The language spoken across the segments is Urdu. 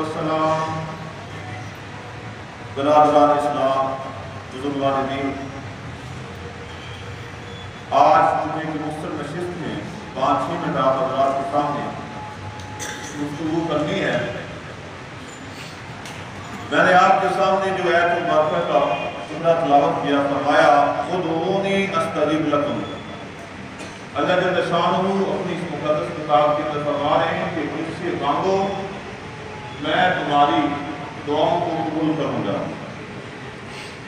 والسلام، برادران اسلام، بزرگان دین، آج جمعے کی مختصر نشست میں 5-6 منٹ آپ حضرات کے سامنے گفتگو کرنی ہے۔ میں نے آپ کے سامنے جو آیت مبارکہ کا جملہ تلاوت کیا، فرمایا ادعونی استجب لکم۔ اللہ جل شانہ اپنی اس مقدس کتاب کے اندر فرما رہے ہیں کہ مجھ سے مانگو، میں تمہاری دعاؤں کو قبول کروں گا۔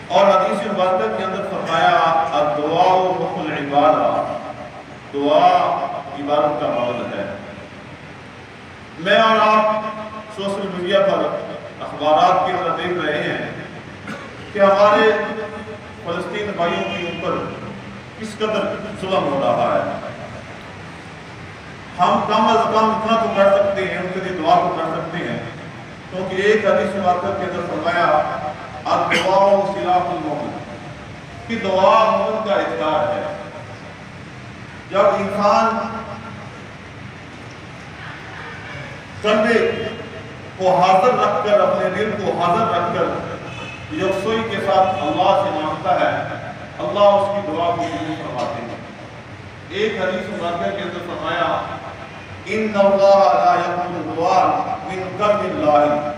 اور حدیث مبارکہ کے اندر فرمایا الدعاء مخ العبادہ، دعا عبادت کا مغز ہے۔ میں اور آپ سوشل میڈیا پر اخبارات کے اندر دیکھ رہے ہیں کہ ہمارے فلسطین بھائیوں کے اوپر کس قدر ظلم ہو رہا ہے۔ ہم کم از کم اتنا تو کر سکتے ہیں، ان کے لیے دعا تو کر سکتے ہیں، کیونکہ ایک حدیث مبارکہ کے اندر فرمایا الدعاء سلاح المؤمن، کہ دعا مومن کا ہتھیار ہے۔ جب انسان کندھے کو حاضر رکھ کر، اپنے دل کو حاضر رکھ کر یکسوئی کے ساتھ اللہ سے مانگتا ہے، اللہ اس کی دعا کو قبول فرماتے ہیں۔ ایک حدیث مبارکہ کے اندر فرمایا ان اللہ لا يقبل الدعاء من قلب اللہ،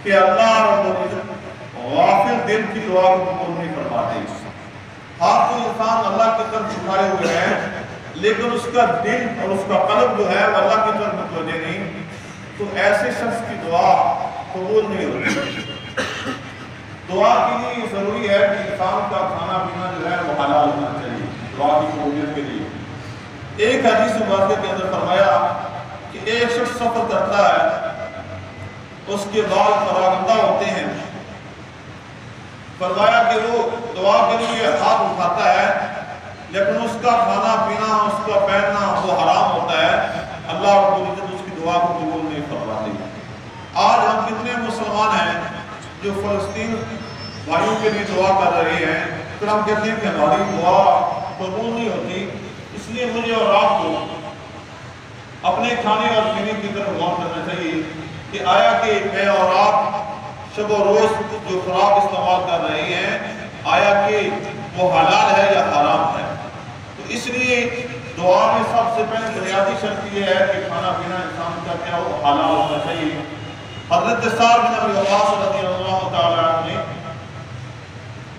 کہ اللہ رب العزت غافل دل کی دعا کو قبول نہیں فرماتے۔ ہاتھ تو انسان اللہ کی طرف اٹھائے ہوئے ہیں، لیکن اس کا دل اور اس کا قلب جو ہے وہ اللہ کی طرف متوجہ نہیں، تو ایسے شخص کی دعا قبول نہیں ہوتی۔ دعا کے لیے ضروری ہے کہ انسان کا کھانا پینا جو ہے وہ حلال ہونا چاہیے دعا کی قبولیت کے لیے۔ ایک حدیث مبارکہ کے اندر فرمایا کہ ایک شخص سفر کرتا ہے، اس کے بال پراگندہ ہوتے ہیں، فرمایا کہ وہ دعا کے لیے ہاتھ اٹھاتا ہے، لیکن اس کا کھانا پینا، اس کا پہننا وہ حرام ہوتا ہے، اللہ رب العزت اس کی دعا کو قبول نہیں فرماتے۔ آج ہم کتنے مسلمان ہیں جو فلسطین بھائیوں کے لیے دعا کر رہے ہیں، پھر ہم کہتے ہیں کہ ہماری دعا قبول نہیں ہوتی۔ اس لیے مجھے اور آپ کو اپنے کھانے اور پینے کی طرف غور کرنا چاہیے کہ آیا کہ میں اور آپ شب و روز جو خوراک استعمال کر رہے ہیں، آیا کہ وہ حلال ہے یا حرام ہے۔ تو اس لیے دعا میں سب سے پہلے بنیادی شرط یہ ہے کہ کھانا پینا انسان کا کیا ہو، حلال ہونا چاہیے۔ حضرت سعد بن ابی وقاص رضی اللہ تعالی عنہ نے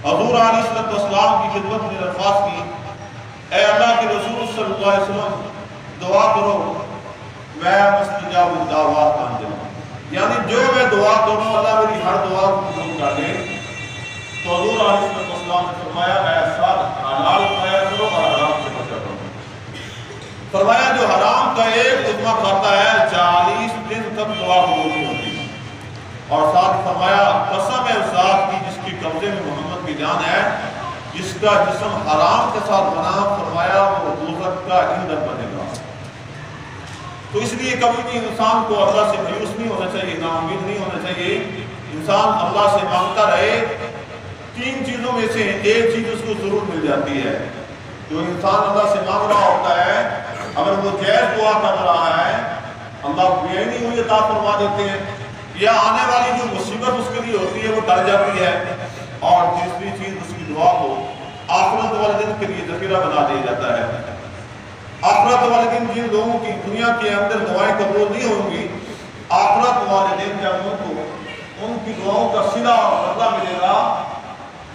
حضور علیہ السلام کی خدمت میں درخواست کی، اے اللہ کے رسول صلی اللہ علیہ وسلم دعا کرو میں مستجاب الدعوات بن جاؤں، یعنی جو میں دعا کروں اللہ میری ہر دعا کو قبول کر لے۔ تو حضور علیہ السلام نے فرمایا اے سعد حلال کھایا کرو اور حرام سے بچا کرو۔ فرمایا جو حرام کا ایک لقمہ کھاتا ہے 40 دن تک دعا قبول نہیں ہوتی۔ اور ساتھ فرمایا قسم ہے اس ذات کی جس کے قبضے میں محمد کی جان ہے، جس کا جسم حرام کے ساتھ بنا، فرمایا وہ دوزخ کا ایندھن بنے گا۔ تو اس لیے کبھی بھی انسان کو اللہ سے مایوس نہیں ہونا چاہیے، نا امید نہیں ہونا چاہیے۔ انسان اللہ سے مانگتا رہے، 3 چیزوں میں سے ایک چیز اس کو ضرور مل جاتی ہے۔ جو انسان اللہ سے مانگ رہا ہوتا ہے، اگر وہ جائز دعا کر رہا ہے، اللہ بے نہیں ہوئی عطا فرما دیتے ہیں، یا آنے والی جو مصیبت اس کے لیے ہوتی ہے وہ ٹل جاتی ہے۔ اور تیسری چیز اس کی دعا کو آخرت والے دن کے لیے ذخیرہ بنا دیا جاتا ہے۔ آخرت والے دن جن لوگوں کی دنیا کے اندر دعائیں قبول نہیں ہوں گی، آخرت والے دن جب ان کو ان کی دعاؤں کا صلہ اور بدلہ ملے گا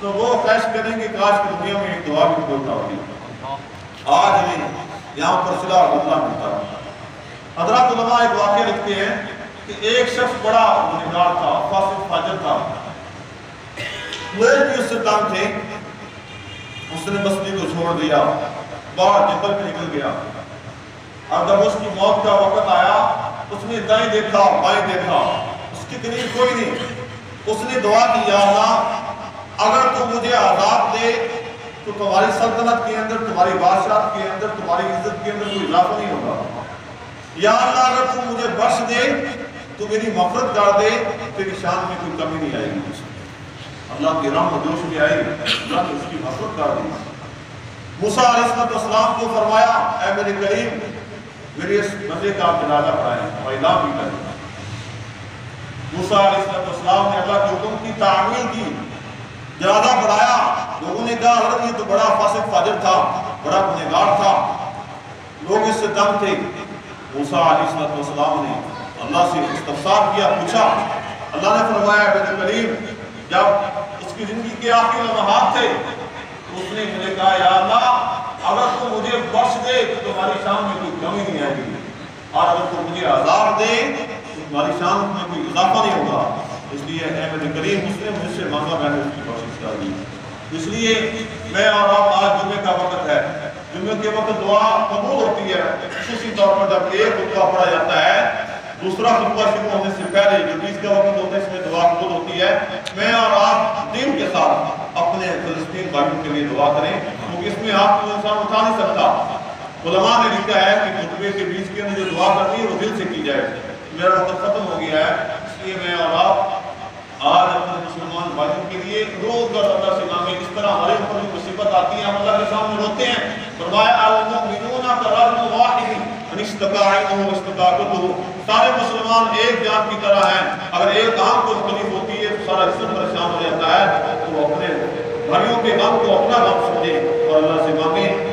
تو وہ خواہش کریں گے کاش کی دنیا میں ایک دعا بھی قبول نہ ہوتی۔ آج ہمیں یہاں پر صلہ اور بدلہ ملتا ہے۔ حضرات علماء ایک واقعہ لکھتے ہیں کہ ایک شخص بڑا گنہگار تھا، فاسق فاجر تھا، لوگ بھی اس سے تنگ تھے، اس نے بستی کو چھوڑ دیا، باہر جنگل میں نکل گیا۔ اب جب اس کی موت کا وقت آیا، اس نے دائیں دیکھا بائیں دیکھا، اس کے قریب کوئی نہیں۔ اس نے دعا کی یا اللہ اگر تو مجھے عذاب دے تو تمہاری سلطنت کے اندر، تمہاری بادشاہت کے اندر، تمہاری عزت کے اندر کوئی اضافہ نہیں ہوگا۔ یا اللہ اگر تو مجھے بخش دے تو میری مغفرت کر دے، تیری شان میں کوئی کمی نہیں آئے گی۔ اللہ کی رحمت جوش میں آئے گی، اللہ نے اس کی مغفرت کر دی۔ موسیٰ علیہ السلام کو فرمایا اے میرے کریم میرے اس بندے کا جنازہ پڑھائیں اور اعلان بھی کریں۔ موسیٰ علیہ السلام نے اللہ کے حکم کی تعمیل کی، جنازہ پڑھایا۔ لوگوں نے کہا حضرت یہ تو بڑا فاسق فاجر تھا، بڑا گنہگار تھا، لوگ اس سے تنگ تھے۔ موسیٰ علیہ السلام نے اللہ سے استفسار کیا، پوچھا۔ اللہ نے فرمایا بیت کریم جب اس کی زندگی کے آخری لمحات تھے اس نے مجھے کہا یا اللہ اگر تو مجھے بخش دے تو تمہاری شان میں کوئی کمی نہیں آئے گی، اور اگر تو مجھے عذاب دے تو تمہاری شان میں کوئی اضافہ نہیں ہوگا۔ اس لیے اے بیت کریم مسلم مجھ سے مانگا، میں نے اس کی بخشش کر دی۔ اس لیے میں اور آپ آج جمعے کا وقت ہے، جمعے کے وقت دعا قبول ہوتی ہے، خصوصی طور پر جب ایک خطبہ پڑھا جاتا ہے، دوسرا خطبہ شروع ہونے سے پہلے جو بیچ کا وقت ہوتا ہے اس میں دعا قبول ہوتی ہے۔ میں اور آپ دین کے ساتھ اپنے فلسطین بھائیوں کے لیے دعا کریں، کیونکہ اس میں آپ کو انسان اٹھا نہیں سکتا۔ علماء نے لکھا ہے کہ خطبے کے بیچ کے اندر جو دعا کرنی ہے وہ دل سے کی جائے۔ میرا وقت ختم ہو گیا ہے، اس لیے میں اور آپ آج اپنے مسلمان بھائیوں کے لیے روز گر اللہ سے مانگیں۔ اس طرح ہمارے اوپر بھی مصیبت آتی ہے، ہم اللہ کے سامنے روتے ہیں۔ فرمایا المؤمنون كرجل واحد ان اشتكى عينه واشتكى كله، سارے مسلمان ایک جان کی طرح ہیں، اگر ایک آنکھ کو تکلیف ہوتی ہے تو سارا جسم پریشان ہو جاتا ہے۔ تو اپنے بھائیوں کے غم کو اپنا غم سمجھیں اور اللہ سے مانگیں